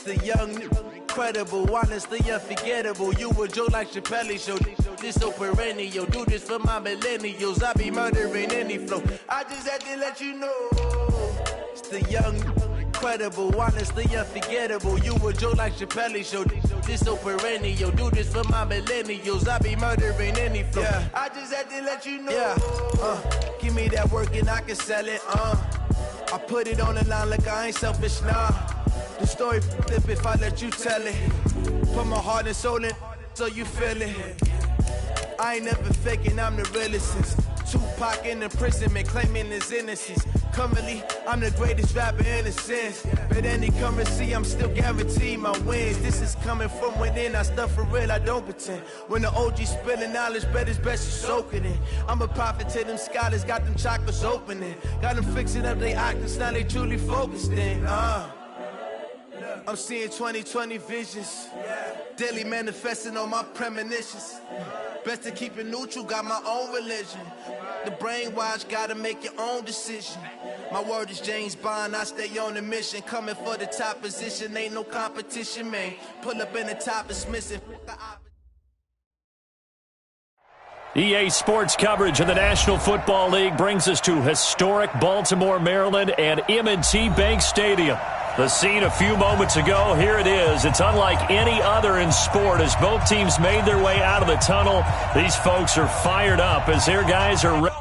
The young, incredible, honestly unforgettable. You a joke like Chappelle Show. This so perennial. Do this for my millennials. I be murdering any flow. I just had to let you know. It's the young, incredible, honestly unforgettable. You a joke like Chappelle Show. This so perennial. Do this for my millennials. I be murdering any flow. Yeah. I just had to let you know. Yeah. Give me that work and I can sell it. I put it on the line like I ain't selfish, nah. The story flip if I let you tell it. Put my heart and soul in so you feel it. I ain't never faking, I'm the realest since Tupac in imprisonment, claiming his innocence. Currently, I'm the greatest rapper in a sense. But any currency, I'm still guaranteed my wins. This is coming from within, I stuff for real, I don't pretend. When the OG spilling knowledge, bet it's best you soak it in. I'm a prophet to them scholars, got them chakras opening. Got them fixing up they octaves, now they truly focused in. I'm seeing 2020 visions. Daily manifesting on my premonitions. Best to keep it neutral, got my own religion. The brainwash, gotta make your own decision. My word is James Bond, I stay on the mission. Coming for the top position, ain't no competition, man. Pull up in the top, it's missing. EA Sports coverage of the National Football League brings us to historic Baltimore, Maryland, and M&T Bank Stadium. The scene a few moments ago, here it is. It's unlike any other in sport as both teams made their way out of the tunnel. These folks are fired up as their guys are ready.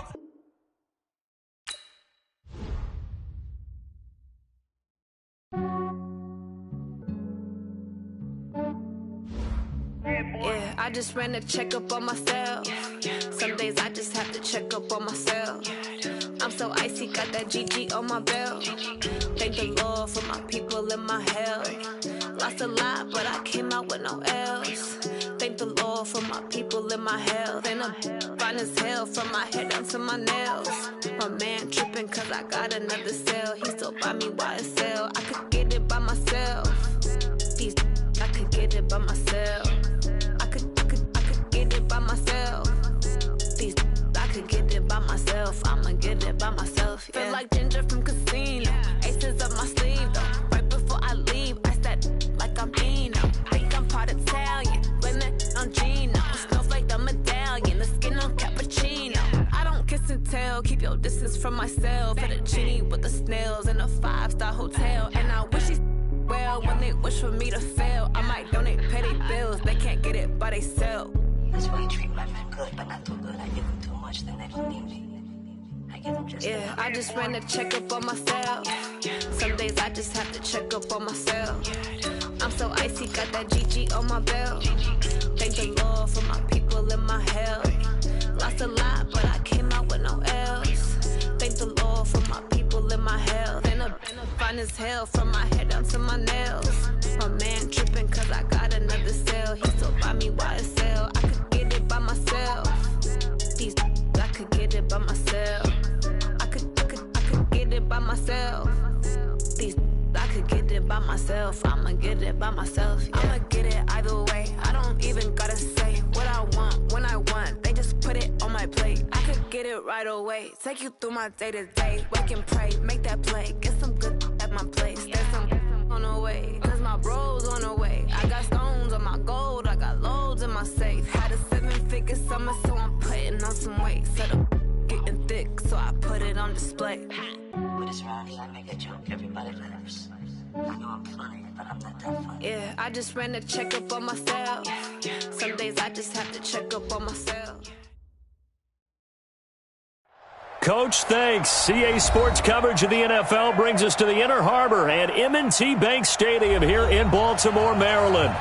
Yeah, I just ran a checkup on myself. Some days I just have to check up on myself. I'm so icy, got that GG on my belt. Thank the Lord for my people in my health. Lost a lot, but I came out with no else. Thank the Lord for my people in my health. And I'm fine as hell from my head down to my nails. My man tripping cause I got another cell. He still buy me YSL. I could get it by myself. These I could get it by myself. I could get it by myself. These I could get it by myself. I'ma get it by myself. Yeah. Feel like Ginger from Casino. Aces up my sleeve though. Right before I leave, I said like I'm Eno. Think I'm part Italian. Blame it on Gino. Snowflake the medallion. The skin on cappuccino. I don't kiss and tell. Keep your distance from myself. Fettuccine with the snails in a 5-star hotel. And I wish he's well when they wish for me to fail. I might donate petty bills. They can't get it by they sell. That's why you treat my men good, but not too good. I give them too much, then they don't need me. I give them just enough. I just ran a checkup on myself. Some days I just have to check up on myself. I'm so icy, got that GG on my belt. Thank the Lord for my people in my health. Lost a lot, but I came out with no else. Thank the Lord for my people in my health. And I'm fine as hell from my head down to my nails. My man tripping cause I got another cell. He still buy me YSL. I could get it by myself. These I could get it by myself. I could get it by myself. These I could get it by myself. I'ma get it by myself. Yeah. I'ma get it either way. I don't even gotta say what I want when I want. They just put it on my plate. I could get it right away. Take you through my day to day. Wake and pray, make that play. Get some good at my place. There's some on the way. Cause my bro's on the way. I got stones on my gold. I got loads in my safe. Had a 7-figure summer, so I'm putting on some weight. Set up getting thick, so I put it on display. With this round here, I make a joke, everybody laughs. I know I'm funny, but I'm not that funny. Yeah, I just ran a checkup on myself. Some days I just have to check up on myself. Coach, thanks. CA Sports coverage of the NFL brings us to the Inner Harbor at M&T Bank Stadium here in Baltimore, Maryland.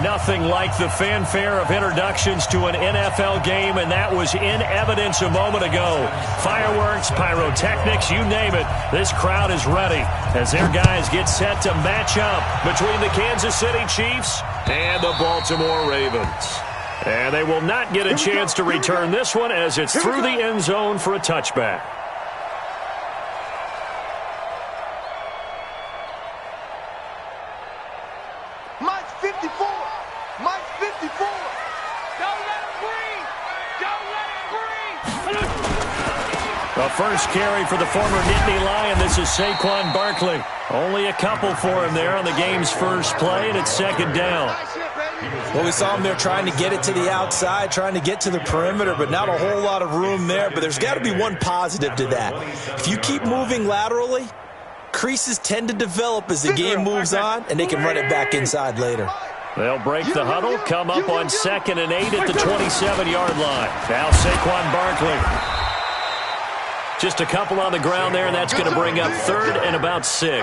Nothing like the fanfare of introductions to an NFL game, and that was in evidence a moment ago. Fireworks, pyrotechnics, you name it. This crowd is ready as their guys get set to match up between the Kansas City Chiefs and the Baltimore Ravens. And they will not get a chance to return this one as it's through the end zone for a touchback. Mike's 54. Mike's 54. Don't let him breathe. Don't let him breathe. The first carry for the former Nittany Lion. This is Saquon Barkley. Only a couple for him there on the game's first play, and it's second down. Well, we saw him there trying to get it to the outside, trying to get to the perimeter, but not a whole lot of room there. But there's got to be one positive to that. If you keep moving laterally, creases tend to develop as the game moves on, and they can run it back inside later. They'll break the huddle, come up on 2nd and 8 at the 27-yard line. Now Saquon Barkley. Just a couple on the ground there, and that's going to bring up 3rd and about 6.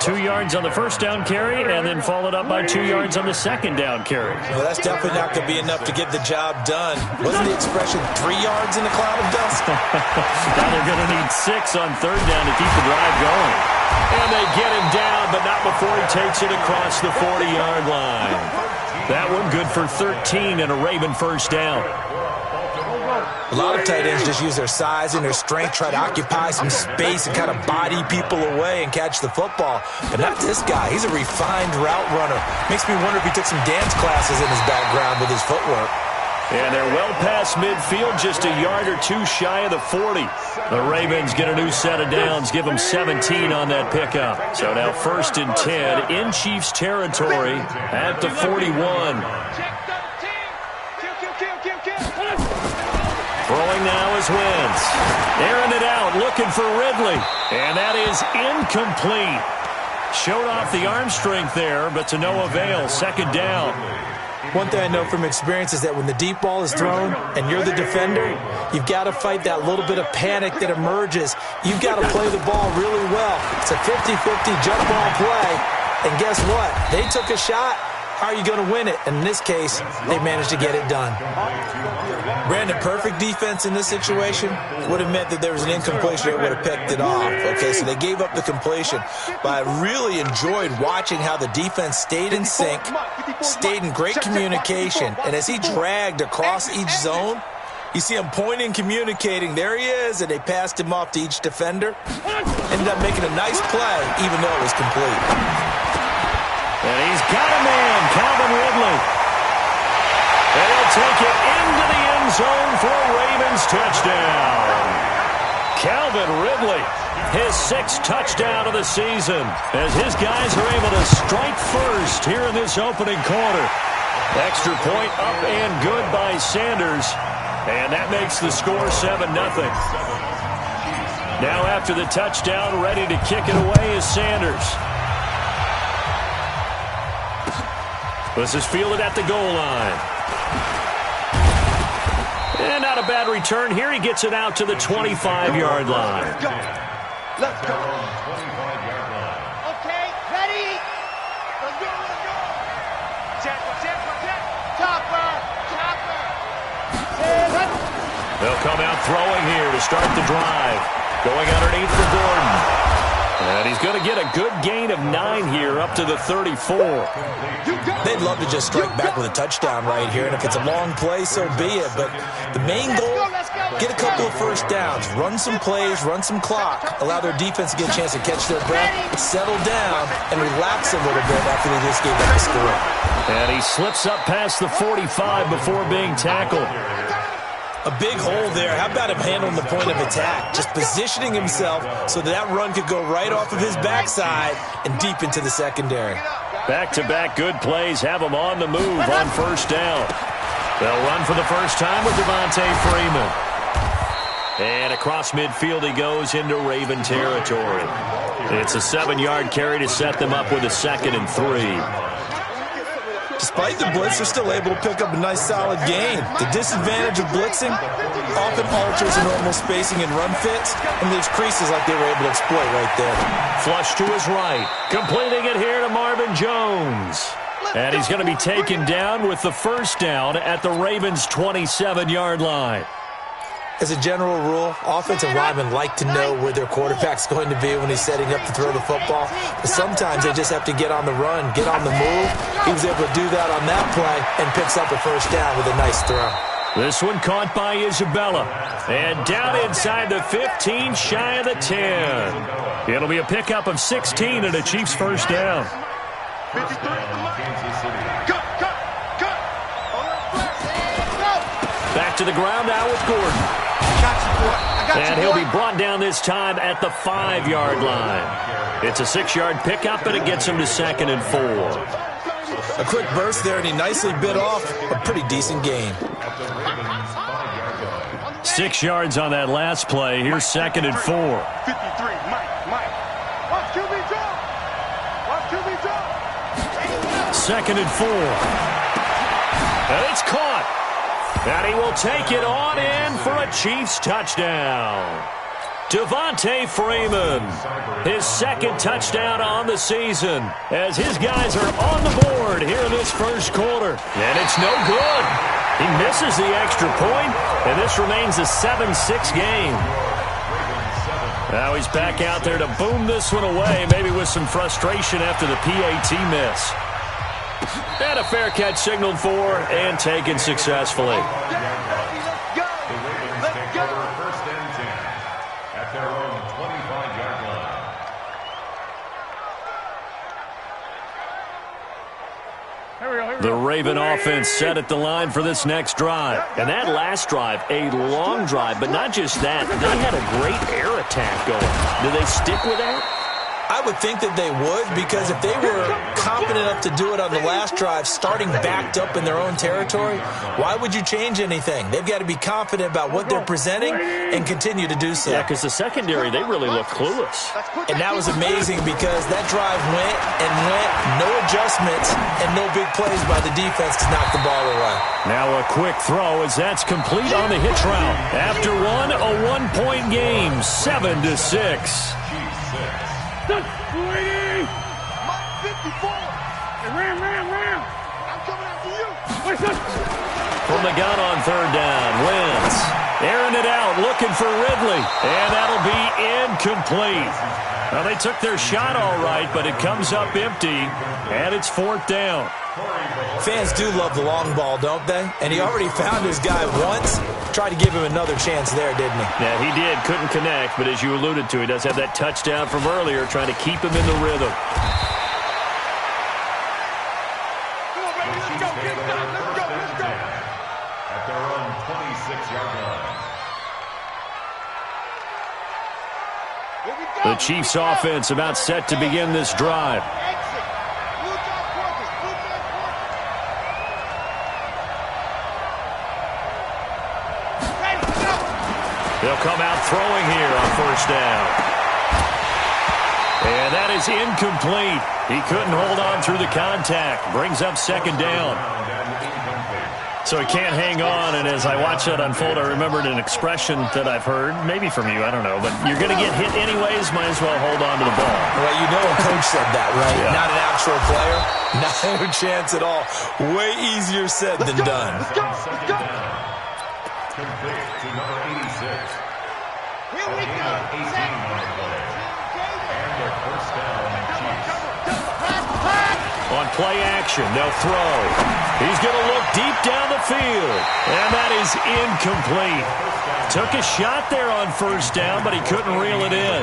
2 yards on the first down carry, and then followed up by 2 yards on the second down carry. Well, that's definitely not going to be enough to get the job done. Wasn't the expression 3 yards in a cloud of dust? Now they're going to need 6 on 3rd down to keep the drive going. And they get him down, but not before he takes it across the 40-yard line. That one good for 13 and a Raven first down. A lot of tight ends just use their size and their strength, try to occupy some space and kind of body people away and catch the football. But not this guy. He's a refined route runner. Makes me wonder if he took some dance classes in his background with his footwork. And they're well past midfield, just a yard or two shy of the 40. The Ravens get a new set of downs, give them 17 on that pickup. So now 1st and 10 in Chiefs territory at the 41. Throwing now is Wentz. Airing it out, looking for Ridley. And that is incomplete. Showed off the arm strength there, but to no avail. 2nd down. One thing I know from experience is that when the deep ball is thrown and you're the defender, you've got to fight that little bit of panic that emerges. You've got to play the ball really well. It's a 50-50 jump ball play. And guess what? They took a shot. How are you going to win it? And in this case, they managed to get it done. Brandon, perfect defense in this situation would have meant that there was an incompletion that would have picked it off. Okay, so they gave up the completion. But I really enjoyed watching how the defense stayed in sync, stayed in great communication. And as he dragged across each zone, you see him pointing, communicating. There he is, and they passed him off to each defender. Ended up making a nice play, even though it was complete. And he's got a man, Calvin Ridley. And he'll take it into the end zone for a Ravens touchdown. Calvin Ridley, his 6th touchdown of the season, as his guys are able to strike first here in this opening quarter. Extra point up and good by Sanders, and that makes the score 7-0. Now after the touchdown, ready to kick it away is Sanders. This is fielded at the goal line. And not a bad return here. He gets it out to the 25-yard line. Let's go. Okay, ready? Let's go, let's go. Check. Chopper. They'll come out throwing here to start the drive. Going underneath for Gordon. And he's going to get a good gain of 9 here up to the 34. They'd love to just strike back with a touchdown right here, and if it's a long play, so be it. But the main goal, get a couple of first downs, run some plays, run some clock, allow their defense to get a chance to catch their breath, settle down, and relax a little bit after they just gave up the score. And he slips up past the 45 before being tackled. A big hole there. How about him handling the point of attack? Just positioning himself so that run could go right off of his backside and deep into the secondary. Back-to-back good plays have him on the move on first down. They'll run for the first time with Devontae Freeman. And across midfield he goes into Raven territory. It's a 7-yard carry to set them up with a 2nd and 3. Despite the blitz, they're still able to pick up a nice solid gain. The disadvantage of blitzing often alters the normal spacing and run fits, and leaves creases like they were able to exploit right there. Flush to his right. Completing it here to Marvin Jones. And he's going to be taken down with the first down at the Ravens' 27-yard line. As a general rule, offensive linemen like to know where their quarterback's going to be when he's setting up to throw the football. But sometimes they just have to get on the run, get on the move. He was able to do that on that play and picks up a first down with a nice throw. This one caught by Isabella. And down inside the 15, shy of the 10. It'll be a pickup of 16 and a Chiefs first down. Back to the ground now with Gordon. And he'll be brought down this time at the 5-yard line. It's a 6-yard pickup, and it gets him to 2nd and 4. A quick burst there, and he nicely bit off a pretty decent gain. 6 yards on that last play. Here's 2nd and 4. 53, Mike. Watch QB drop. Watch QB drop. 2nd and 4. And it's caught. And he will take it on in for a Chiefs touchdown. Devontae Freeman, his 2nd touchdown on the season, as his guys are on the board here in this first quarter. And it's no good. He misses the extra point, and this remains a 7-6 game. Now he's back out there to boom this one away, maybe with some frustration after the PAT miss. And a fair catch signaled for and taken successfully. The Raven offense set at the line for this next drive. And that last drive, a long drive, but not just that. They had a great air attack going. Do they stick with that? I would think that they would, because if they were confident enough to do it on the last drive, starting backed up in their own territory, why would you change anything? They've got to be confident about what they're presenting and continue to do so. Yeah, because the secondary, they really look clueless. And that was amazing because that drive went and went, no adjustments, and no big plays by the defense to knock the ball away. Now a quick throw as that's complete on the hitch route. After one, a 1-point game, 7-6. Mike 54. Ram. I'm coming after you. From the gun on 3rd down, Wentz airing it out, looking for Ridley, and that'll be incomplete. Well, they took their shot all right, but it comes up empty, and it's 4th down. Fans do love the long ball, don't they? And he already found his guy once. Tried to give him another chance there, didn't he? Yeah, he did. Couldn't connect, but as you alluded to, he does have that touchdown from earlier, trying to keep him in the rhythm. Come on, baby, let's go. Let's go. At their own 26-yard line. The Chiefs offense about set to begin this drive. They'll come out throwing here on 1st down. And that is incomplete. He couldn't hold on through the contact. Brings up 2nd down. So he can't hang on, and as I watch that unfold, I remembered an expression that I've heard, maybe from you, I don't know, but you're going to get hit anyways, might as well hold on to the ball. Well, you know a coach said that, right? Yeah. Not an actual player. Not a chance at all. Way easier said than done. Let's go. Complete to number 86. Here we go. 18 on the play. And their 1st down, Chiefs. On play action, they'll throw. He's going to look deep down the field. And that is incomplete. Took a shot there on 1st down, but he couldn't reel it in.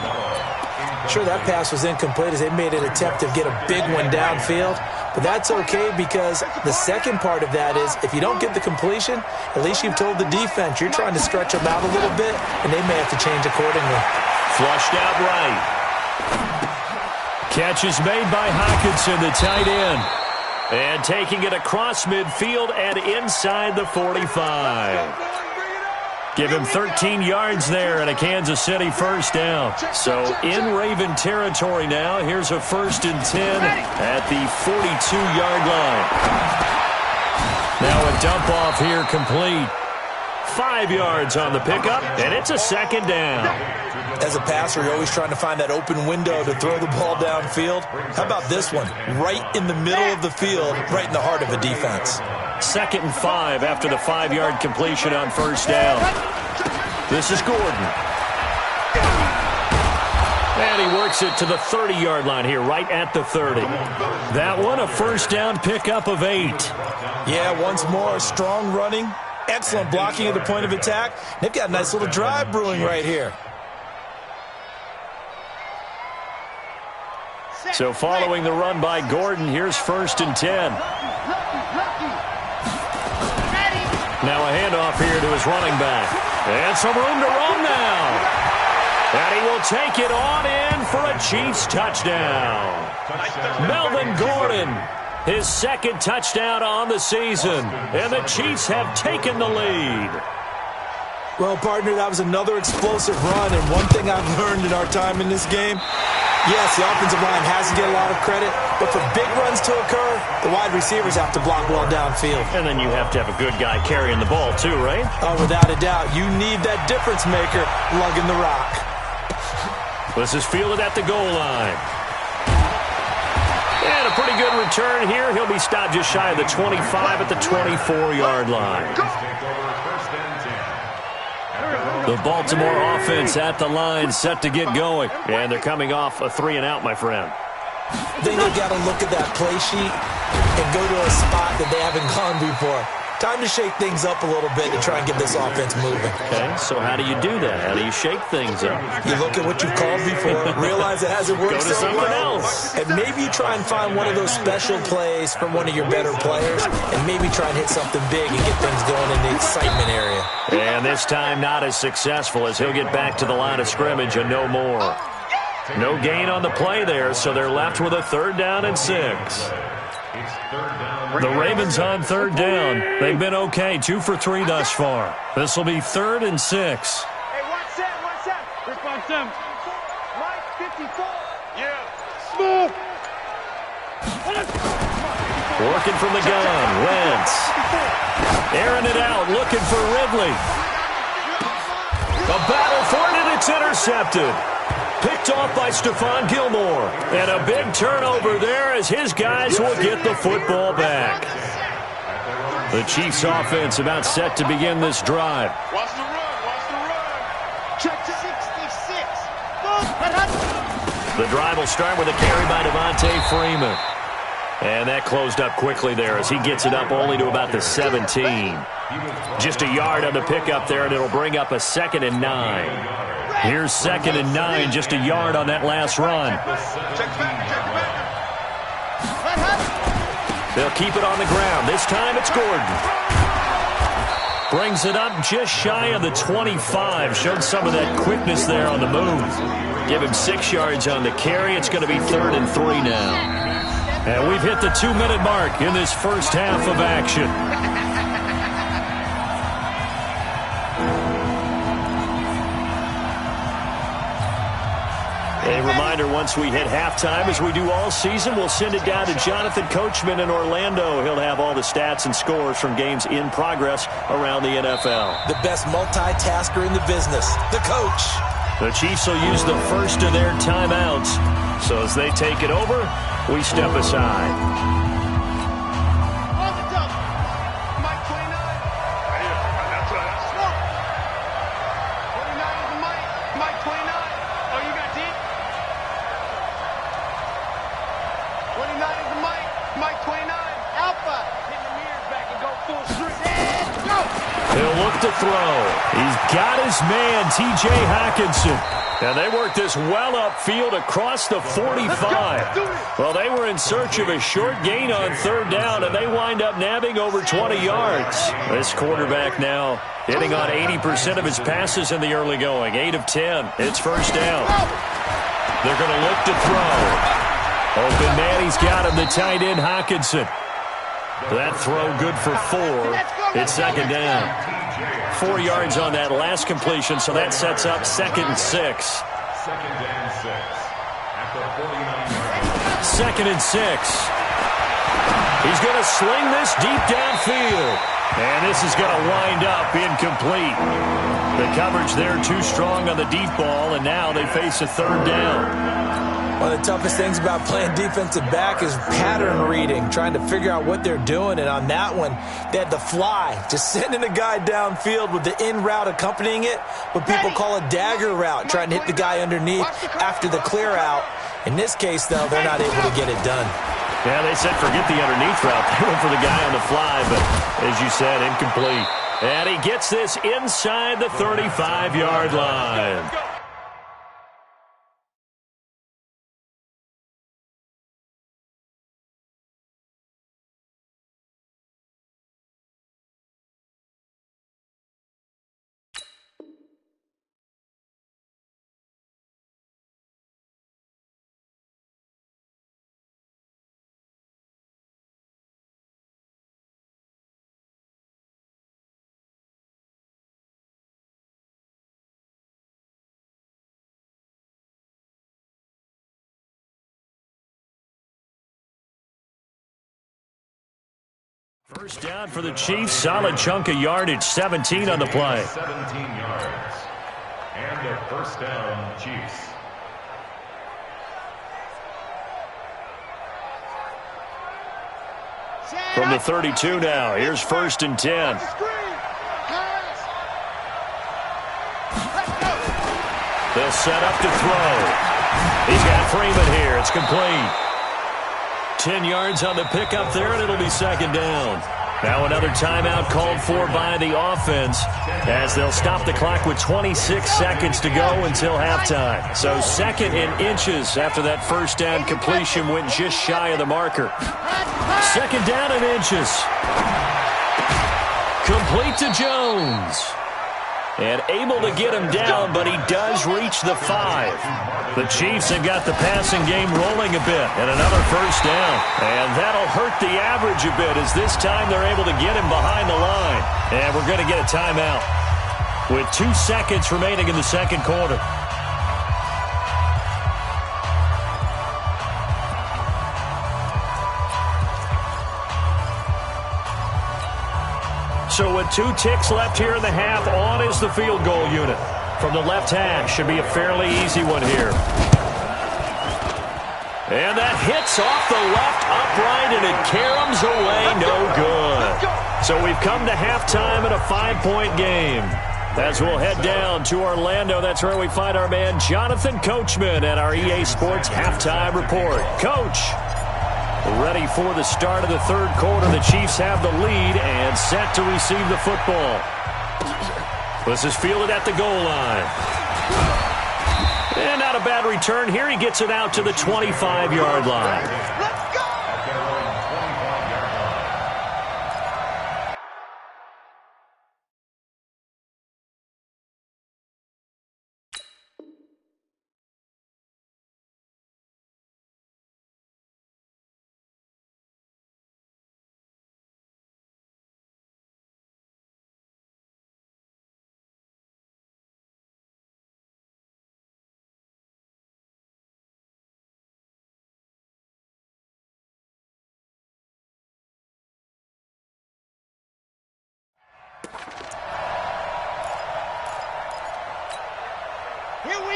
Sure, that pass was incomplete as they made an attempt to get a big one downfield. But that's okay because the second part of that is if you don't get the completion, at least you've told the defense you're trying to stretch them out a little bit, and they may have to change accordingly. Flushed out right. Catch is made by Hockenson, the tight end. And taking it across midfield and inside the 45. Give him 13 yards there and a Kansas City 1st down. So in Raven territory now. Here's a 1st and 10 at the 42-yard line. Now a dump off here complete. 5 yards on the pickup, and it's a 2nd down. As a passer, you're always trying to find that open window to throw the ball downfield. How about this one? Right in the middle of the field, right in the heart of a defense. 2nd and 5 after the 5-yard completion on 1st down. This is Gordon. And he works it to the 30-yard line here, right at the 30. That one, a 1st down pickup of 8. Yeah, once more, strong running, excellent blocking at the point of attack. They've got a nice little drive brewing right here. So following the run by Gordon, here's 1st and 10. Now a handoff here to his running back. And some room to roam now. And he will take it on in for a Chiefs touchdown. Melvin Gordon, his second touchdown on the season. And the Chiefs have taken the lead. Well, partner, that was another explosive run. And one thing I've learned in our time in this game, yes, the offensive line has to get a lot of credit, but for big runs to occur, the wide receivers have to block well downfield. And then you have to have a good guy carrying the ball too, right? Oh, without a doubt. You need that difference maker lugging the rock. This is fielded at the goal line. And a pretty good return here. He'll be stopped just shy of the 25 at the 24-yard line. The Baltimore offense at the line, set to get going. And they're coming off a 3-and-out, my friend. I think they've got to look at that play sheet and go to a spot that they haven't gone before. Time to shake things up a little bit to try and get this offense moving. Okay, so how do you do that? How do you shake things up? You look at what you've called before, realize it hasn't worked so well, and maybe you try and find one of those special plays from one of your better players, and maybe try and hit something big and get things going in the excitement area. And this time not as successful as he'll get back to the line of scrimmage and no more. No gain on the play there, so they're left with a 3rd down and 6. The Ravens on 3rd down. They've been okay, 2 for 3 thus far. This will be 3rd and 6. Hey, watch that. 357. Mike, 54. Yeah. Smooth. Working from the gun. Wentz. Airing it out, looking for Ridley. A battle for it, and it's intercepted. Picked off by Stephon Gilmore. And a big turnover there as his guys will get the football back. The Chiefs offense about set to begin this drive. Watch the run. Check 66. The drive will start with a carry by Devontae Freeman. And that closed up quickly there as he gets it up only to about the 17. Just a yard on the pickup there, and it'll bring up a 2nd and 9. Here's 2nd and 9, just a yard on that last run. They'll keep it on the ground. This time it's Gordon. Brings it up just shy of the 25. Showed some of that quickness there on the move. Give him 6 yards on the carry. It's going to be 3rd and 3 now. And we've hit the 2-minute mark in this first half of action. A reminder, once we hit halftime, as we do all season, we'll send it down to Jonathan Coachman in Orlando. He'll have all the stats and scores from games in progress around the NFL. The best multitasker in the business, the coach. The Chiefs will use the first of their timeouts. So as they take it over, we step aside. He'll look to throw. He's got his man, T.J. Hockenson. And they work this well upfield across the 45. Well, they were in search of a short gain on 3rd down, and they wind up nabbing over 20 yards. This quarterback now hitting on 80% of his passes in the early going. 8 of 10. It's 1st down. They're going to look to throw. Open man, he's got him, the tight end, Hockenson. That throw good for 4. It's 2nd down. 4 yards on that last completion, so that sets up 2nd and 6. 2nd and 6. At the 49-yard. 2nd and 6. He's going to sling this deep downfield. And this is going to wind up incomplete. The coverage there too strong on the deep ball, and now they face a 3rd down. One of the toughest things about playing defensive back is pattern reading, trying to figure out what they're doing. And on that one, they had to fly, just sending a guy downfield with the in route accompanying it, what people call a dagger route, trying to hit the guy underneath after the clear out. In this case, though, they're not able to get it done. Yeah, they said forget the underneath route. They went for the guy on the fly, but as you said, incomplete. And he gets this inside the 35-yard line. First down for the Chiefs. Solid chunk of yardage. 17 on the play. 17 yards. And a first down, Chiefs. From the 32 now. Here's 1st and 10. They'll set up to throw. He's got Freeman here. It's complete. 10 yards on the pickup there, and it'll be 2nd down. Now another timeout called for by the offense as they'll stop the clock with 26 seconds to go until halftime. So 2nd and inches after that first down completion went just shy of the marker. 2nd down and inches. Complete to Jones. And able to get him down, but he does reach the 5. The Chiefs have got the passing game rolling a bit, and another first down. And that'll hurt the average a bit as this time they're able to get him behind the line. And we're going to get a timeout with 2 seconds remaining in the 2nd quarter. So with 2 ticks left here in the half, on is the field goal unit. From the left hash, should be a fairly easy one here. And that hits off the left upright, and it caroms away, no good. So we've come to halftime in a 5-point game. As we'll head down to Orlando, that's where we find our man Jonathan Coachman at our EA Sports Halftime Report. Coach, ready for the start of the 3rd quarter. The Chiefs have the lead and set to receive the football. This is fielded at the goal line. And not a bad return here. He gets it out to the 25-yard line.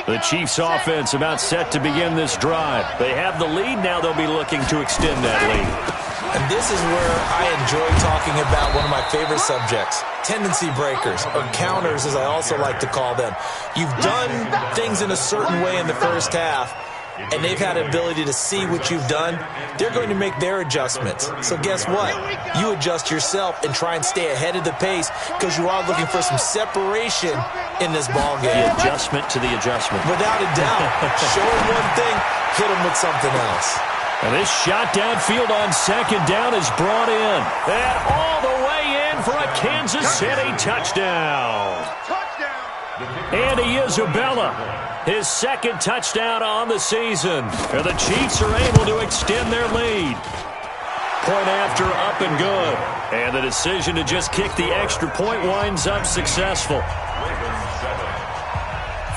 The Chiefs offense about set to begin this drive. They have the lead. Now they'll be looking to extend that lead. And this is where I enjoy talking about one of my favorite subjects, tendency breakers, or counters as I also like to call them. You've done things in a certain way in the first half, and they've had an ability to see what you've done. They're going to make their adjustments. So guess what? You adjust yourself and try and stay ahead of the pace because you are looking for some separation in this ball game. The adjustment to the adjustment. Without a doubt. Show them one thing, hit them with something else. And this shot downfield on 2nd down is brought in. And all the way in for a Kansas City touchdown. Andy Isabella, his 2nd touchdown on the season. And the Chiefs are able to extend their lead. Point after, up and good. And the decision to just kick the extra point winds up successful.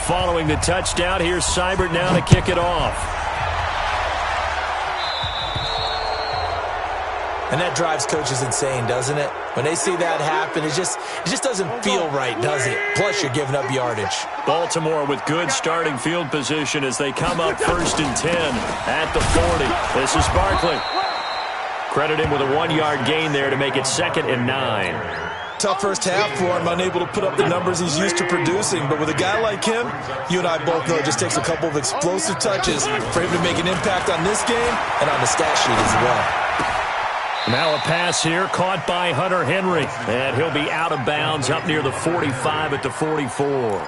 Following the touchdown, here's Seibert now to kick it off. And that drives coaches insane, doesn't it? When they see that happen, it just doesn't feel right, does it? Plus, you're giving up yardage. Baltimore with good starting field position as they come up 1st and 10 at the 40. This is Barkley. Credit him with a 1-yard gain there to make it 2nd and 9. Tough first half for him, unable to put up the numbers he's used to producing. But with a guy like him, you and I both know it just takes a couple of explosive touches for him to make an impact on this game and on the stat sheet as well. Now a pass here caught by Hunter Henry. And he'll be out of bounds up near the 45 at the 44.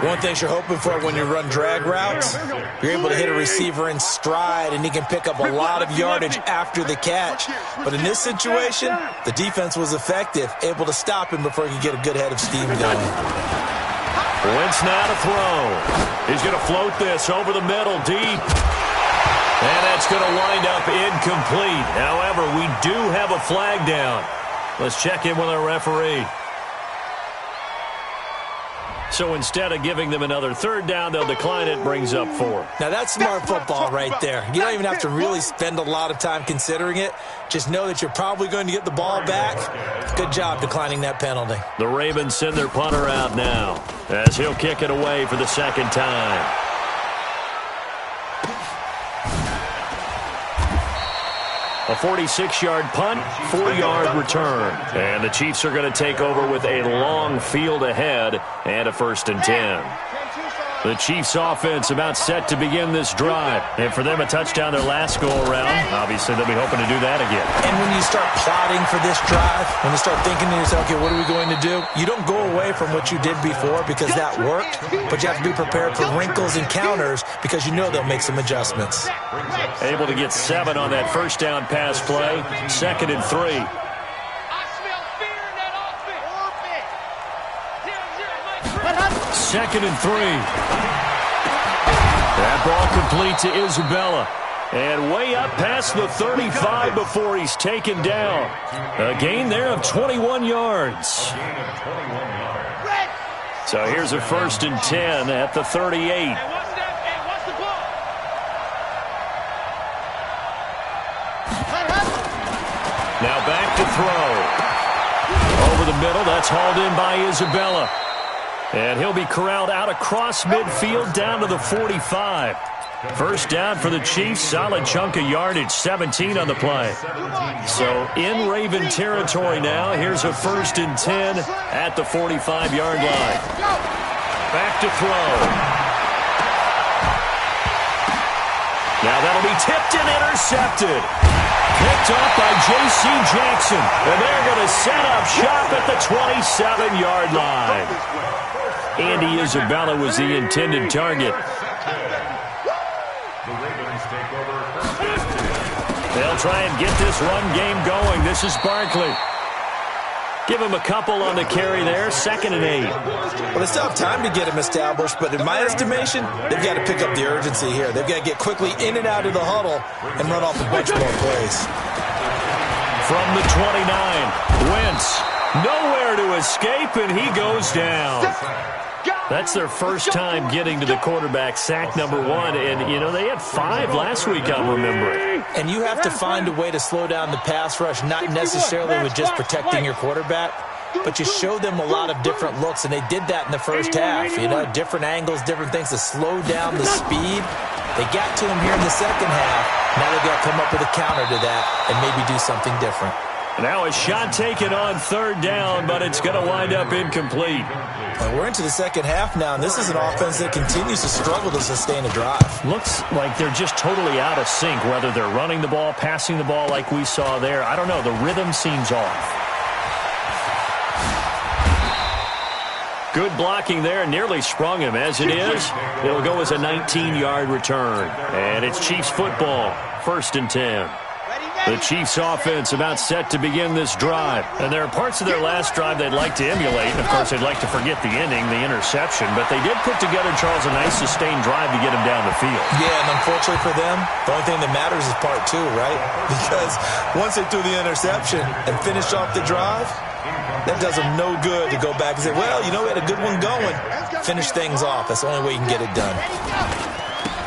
One thing you're hoping for when you run drag routes, you're able to hit a receiver in stride and he can pick up a lot of yardage after the catch. But in this situation, the defense was effective, able to stop him before he could get a good head of steam going. Wentz now to throw. He's going to float this over the middle deep. And that's going to wind up incomplete. However, we do have a flag down. Let's check in with our referee. So instead of giving them another third down, they'll decline it, brings up 4. Now, that's smart football right there. You don't even have to really spend a lot of time considering it. Just know that you're probably going to get the ball back. Good job declining that penalty. The Ravens send their punter out now as he'll kick it away for the second time. A 46-yard punt, 4-yard return. And the Chiefs are going to take over with a long field ahead and a 1st and 10. The Chiefs offense about set to begin this drive. And for them, a touchdown their last go-around. Obviously, they'll be hoping to do that again. And when you start plotting for this drive, when you start thinking to yourself, okay, what are we going to do? You don't go away from what you did before because that worked, but you have to be prepared for wrinkles and counters because you know they'll make some adjustments. Able to get 7 on that first down pass play. 2nd and 3. Second and 3. That ball complete to Isabella. And way up past the 35 before he's taken down. A gain there of 21 yards. So here's a 1st and 10 at the 38. Now back to throw. Over the middle, that's hauled in by Isabella. And he'll be corralled out across midfield down to the 45. First down for the Chiefs. Solid chunk of yardage, 17 on the play. So in Raven territory now. Here's a 1st and 10 at the 45-yard line. Back to throw. Now that'll be tipped and intercepted. Picked up by J.C. Jackson. And they're going to set up shop at the 27-yard line. Andy Isabella was the intended target. They'll try and get this run game going. This is Barkley. Give him a couple on the carry there. 2nd and 8. Well, they still have time to get him established, but in my estimation, they've got to pick up the urgency here. They've got to get quickly in and out of the huddle and run off a bunch more plays. From the 29, Wentz. Nowhere to escape, and he goes down. That's their first time getting to the quarterback, sack number 1. And, you know, they had 5 last week, I'm remembering. And you have to find a way to slow down the pass rush, not necessarily with just protecting your quarterback, but you show them a lot of different looks, and they did that in the first half. You know, different angles, different things to slow down the speed. They got to him here in the second half. Now they've got to come up with a counter to that and maybe do something different. Now a shot taken on 3rd down, but it's going to wind up incomplete. Well, we're into the second half now, and this is an offense that continues to struggle to sustain a drive. Looks like they're just totally out of sync, whether they're running the ball, passing the ball like we saw there. I don't know. The rhythm seems off. Good blocking there. Nearly sprung him. As it is, it'll go as a 19-yard return. And it's Chiefs football. 1st and 10. The Chiefs offense about set to begin this drive. And there are parts of their last drive they'd like to emulate. And, of course, they'd like to forget the ending, the interception. But they did put together, Charles, a nice sustained drive to get them down the field. Yeah, and unfortunately for them, the only thing that matters is part 2, right? Because once they threw the interception and finished off the drive, that does them no good to go back and say, well, you know, we had a good one going. Finish things off. That's the only way you can get it done.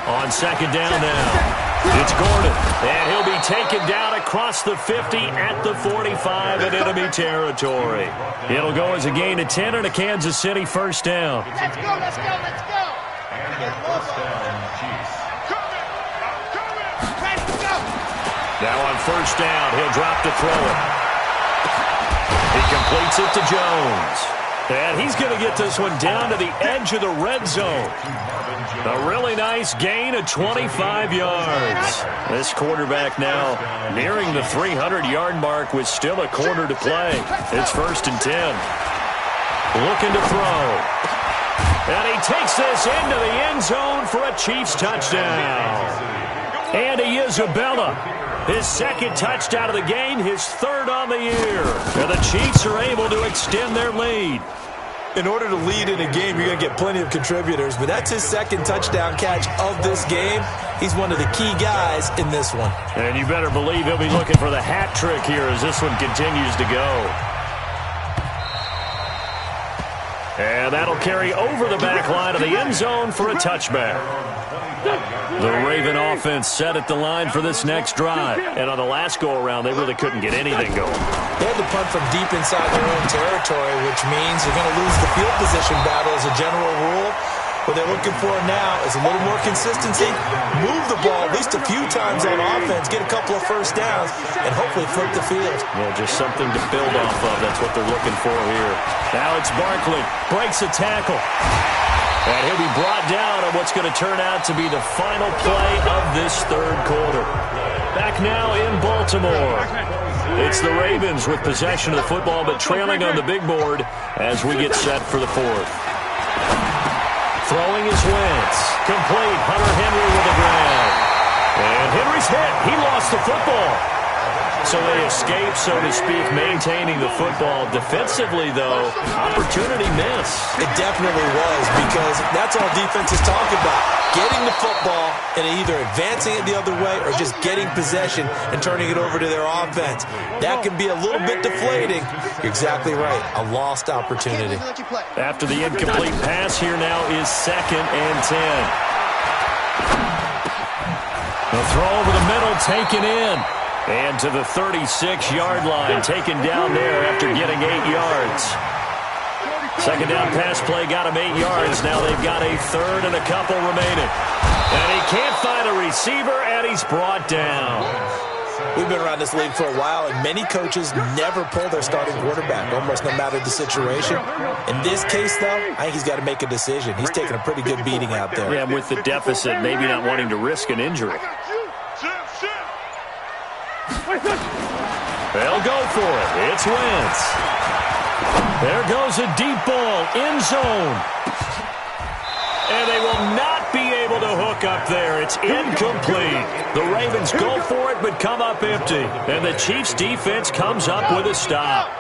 On 2nd down now. It's Gordon, and he'll be taken down across the 50 at the 45 in enemy territory. It'll go as a gain of 10 and a Kansas City 1st down. Let's go, let's go, let's go. And their 1st down, Chiefs. Now on 1st down, he'll drop to throw it. He completes it to Jones. And he's going to get this one down to the edge of the red zone. A really nice gain of 25 yards. This quarterback now nearing the 300-yard mark with still a quarter to play. It's 1st and 10. Looking to throw. And he takes this into the end zone for a Chiefs touchdown. Andy Isabella, his 2nd touchdown of the game, his 3rd on the year. And the Chiefs are able to extend their lead. In order to lead in a game, you're going to get plenty of contributors, but that's his 2nd touchdown catch of this game. He's one of the key guys in this one. And you better believe he'll be looking for the hat trick here as this one continues to go. And that'll carry over the back line of the end zone for a touchback. The Raven offense set at the line for this next drive. And on the last go-around, they really couldn't get anything going. They had to punt from deep inside their own territory, which means you're going to lose the field position battle as a general rule. What they're looking for now is a little more consistency, move the ball at least a few times on offense, get a couple of first downs, and hopefully flip the field. Yeah, just something to build off of. That's what they're looking for here. Alex Barkley breaks a tackle. And he'll be brought down on what's going to turn out to be the final play of this third quarter. Back now in Baltimore. It's the Ravens with possession of the football, but trailing on the big board as we get set for the fourth. Throwing is Wentz. Complete. Hunter Henry with a grab. And Henry's hit. He lost the football. So they escape, so to speak, maintaining the football. Defensively, though, opportunity miss. It definitely was, because that's all defenses talk about. Getting the football and either advancing it the other way or just getting possession and turning it over to their offense. That can be a little bit deflating. You're exactly right. A lost opportunity. After the incomplete pass, here now is 2nd and 10. The throw over the middle, taken in. And to the 36-yard line, taken down there after getting 8 yards. Second down pass play got him 8 yards. Now they've got a third and a couple remaining. And he can't find a receiver, and he's brought down. We've been around this league for a while, and many coaches never pull their starting quarterback, almost no matter the situation. In this case, though, I think he's got to make a decision. He's taking a pretty good beating out there. Yeah, with the deficit, maybe not wanting to risk an injury. They'll go for it. It's Wentz. There goes a deep ball, end zone. And they will not be able to hook up there. It's incomplete. The Ravens go for it but come up empty. And the Chiefs defense comes up with a stop.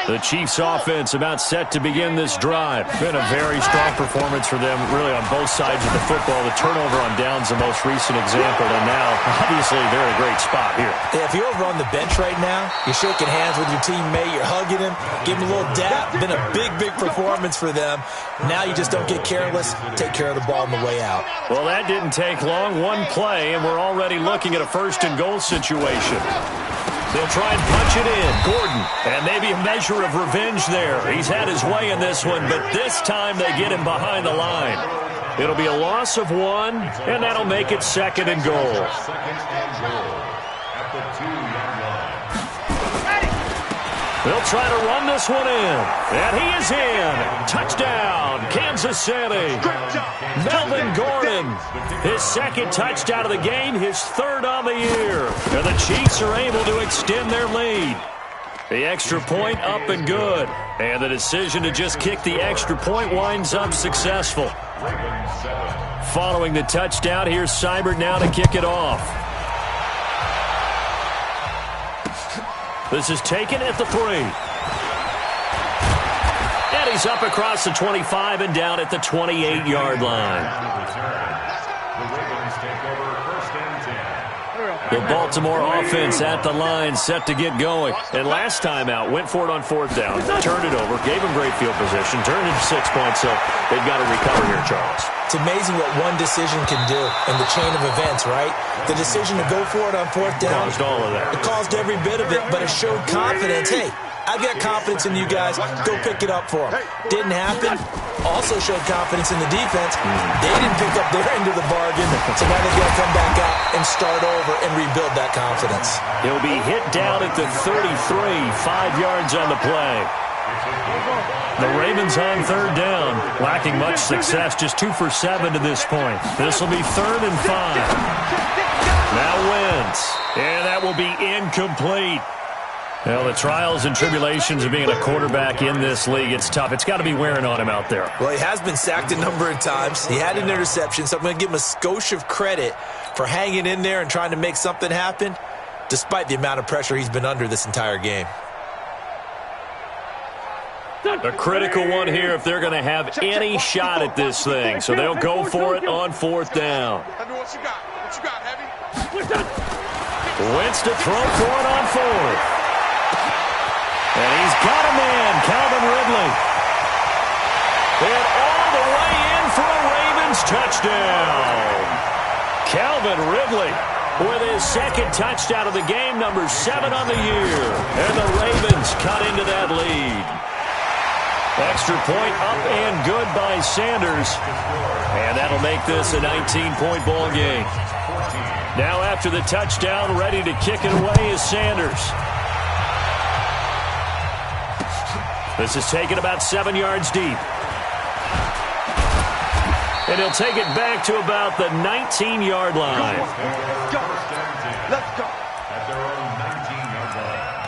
The Chiefs offense about set to begin this drive. Been a very strong performance for them, really on both sides of the football. The turnover on downs, the most recent example, and now, obviously, they're in a great spot here. Yeah, if you're over on the bench right now, you're shaking hands with your teammate, you're hugging him, giving him a little dap. Been a big, big performance for them. Now you just don't get careless. Take care of the ball on the way out. Well, that didn't take long. One play, and we're already looking at a first-and-goal situation. They'll try and punch it in. Gordon, and maybe a measure of revenge there. He's had his way in this one, but this time they get him behind the line. It'll be a loss of 1, and that'll make it 2nd and goal. At the 2-yard line. They'll try to run this one in, and he is in. Touchdown, Kansas City. Melvin Gordon, his 2nd touchdown of the game, his 3rd on the year. And the Chiefs are able to extend their lead. The extra point up and good. And the decision to just kick the extra point winds up successful. Following the touchdown, here's Seibert now to kick it off. This is taken at the 3. And he's up across the 25 and down at the 28-yard line. The Baltimore offense at the line, set to get going. And last time out, went for it on 4th down, turned it over, gave him great field position, turned it to 6 points, so they've got to recover here, Charles. It's amazing what one decision can do in the chain of events, right? The decision to go for it on 4th down. Caused all of that. It caused every bit of it, but it showed confidence. Hey, I've got confidence in you guys. Go pick it up for them. Didn't happen. Also showed confidence in the defense. They didn't pick up their end of the bargain, so now they've got to come back out and start over and rebuild that confidence. He'll be hit down at the 33, 5 yards on the play. The Ravens on 3rd down, lacking much success, just 2 for 7 to this point. This will be 3rd and 5. Now Wentz, and that will be incomplete. Well, the trials and tribulations of being a quarterback in this league, it's tough. It's got to be wearing on him out there. Well, he has been sacked a number of times. He had an interception, so I'm going to give him a skosh of credit for hanging in there and trying to make something happen, despite the amount of pressure he's been under this entire game. A critical one here if they're going to have any shot at this thing. So they'll go for it on 4th down. Wentz to throw for it on 4th. And he's got a man, Calvin Ridley. And all the way in for a Ravens touchdown. Calvin Ridley with his second touchdown of the game, number 7 on the year. And the Ravens cut into that lead. Extra point up and good by Sanders. And that'll make this a 19-point ball game. Now after the touchdown, ready to kick it away is Sanders. This is taken about 7 yards deep. And he'll take it back to about the 19-yard line. Let's go. At their own 19-yard line.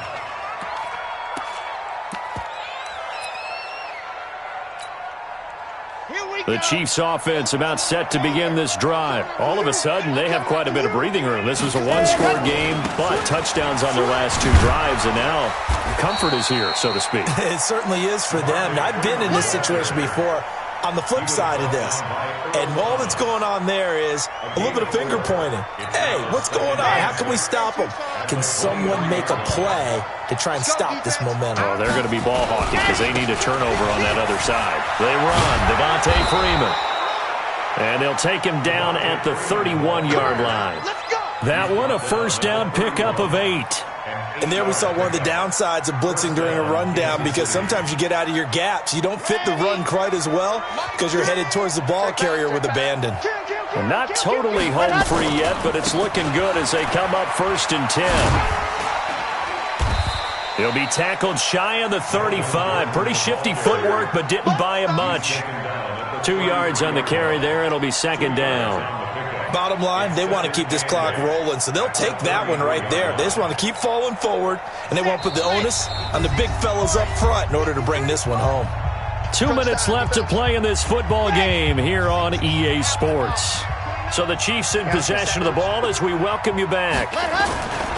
The Chiefs offense about set to begin this drive. All of a sudden, they have quite a bit of breathing room. This was a one-score game, but touchdowns on their last 2 drives, and now comfort is here, so to speak. It certainly is for them. I've been in this situation before on the flip side of this. And all that's going on there is a little bit of finger pointing. Hey, what's going on? How can we stop them? Can someone make a play to try and stop this momentum? Oh, they're going to be ball hawking because they need a turnover on that other side. They run. Devontae Freeman. And they'll take him down at the 31-yard line. That one, a first down pickup of 8. And there we saw one of the downsides of blitzing during a rundown, because sometimes you get out of your gaps. You don't fit the run quite as well because you're headed towards the ball carrier with abandon. Well, not totally home free yet, but it's looking good as they come up 1st and 10. He'll be tackled shy of the 35. Pretty shifty footwork, but didn't buy him much. 2 yards on the carry there, and it'll be 2nd down. Bottom line, they want to keep this clock rolling, so they'll take that one right there. They just want to keep falling forward, and they won't put the onus on the big fellas up front in order to bring this one home. 2 minutes left to play in this football game here on EA Sports. So the Chiefs in possession of the ball as we welcome you back.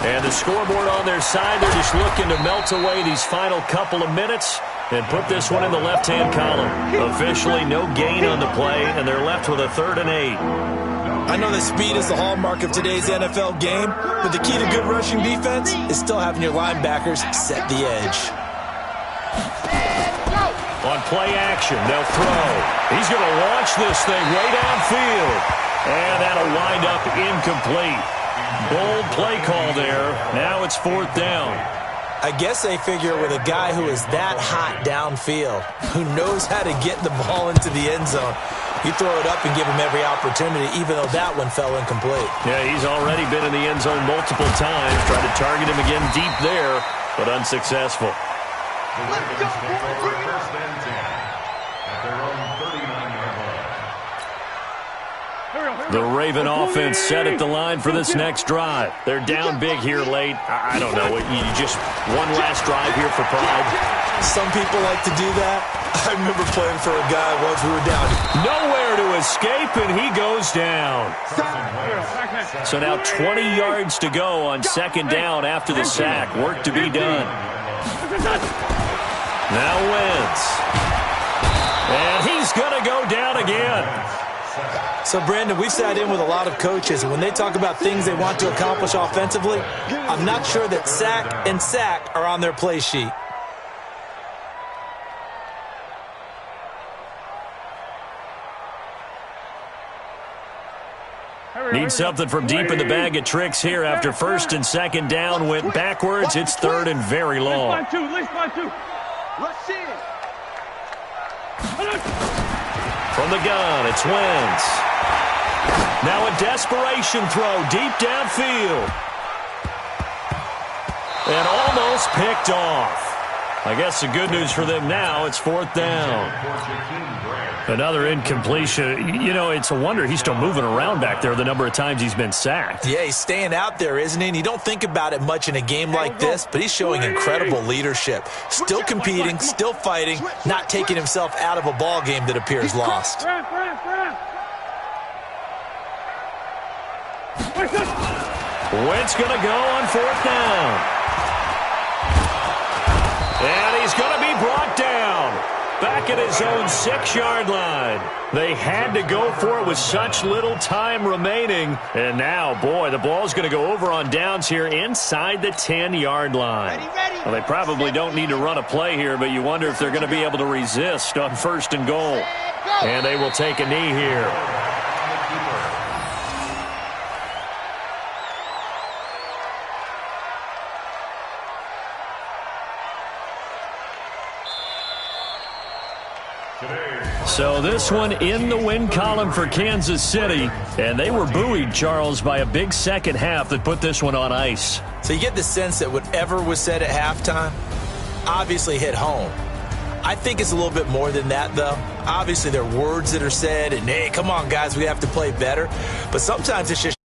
And the scoreboard on their side, they're just looking to melt away these final couple of minutes and put this one in the left-hand column. Officially no gain on the play, and they're left with a 3rd and 8. I know that speed is the hallmark of today's NFL game, but the key to good rushing defense is still having your linebackers set the edge. On play action, they'll throw. He's going to launch this thing way downfield. And that'll wind up incomplete. Bold play call there. Now it's 4th down. I guess they figure with a guy who is that hot downfield, who knows how to get the ball into the end zone, you throw it up and give him every opportunity, even though that one fell incomplete. Yeah, he's already been in the end zone multiple times. Tried to target him again deep there, but unsuccessful. The Ravens take over 1st and 10 at their own 39-yard line. The Raven offense set at the line for this next drive. They're down big here late. I don't know. You just one last drive here for pride. Some people like to do that. I remember playing for a guy once we were down. Nowhere to escape, and he goes down. So now 20 yards to go on 2nd down after the sack. Work to be done. Now Wentz. And he's going to go down again. So, Brandon, we've sat in with a lot of coaches, and when they talk about things they want to accomplish offensively, I'm not sure that sack and sack are on their play sheet. Need something from deep in the bag of tricks here after 1st and 2nd down. Went backwards. It's 3rd and very long. From the gun, it's Wentz. Now a desperation throw deep downfield. And almost picked off. I guess the good news for them now, it's 4th down. Another incompletion. You know, it's a wonder he's still moving around back there the number of times he's been sacked. Yeah, he's staying out there, isn't he? And you don't think about it much in a game like this, but he's showing incredible leadership. Still competing, still fighting, not taking himself out of a ball game that appears lost. Wentz going to go on 4th down. And he's going to be brought down. Back back at his own 6-yard line. They had to go for it with such little time remaining. And now, boy, the ball's going to go over on downs here inside the 10-yard line. Well, they probably don't need to run a play here, but you wonder if they're going to be able to resist on 1st and goal. And they will take a knee here. So this one in the win column for Kansas City. And they were buoyed, Charles, by a big second half that put this one on ice. So you get the sense that whatever was said at halftime obviously hit home. I think it's a little bit more than that, though. Obviously, there are words that are said, and, hey, come on, guys, we have to play better. But sometimes it's just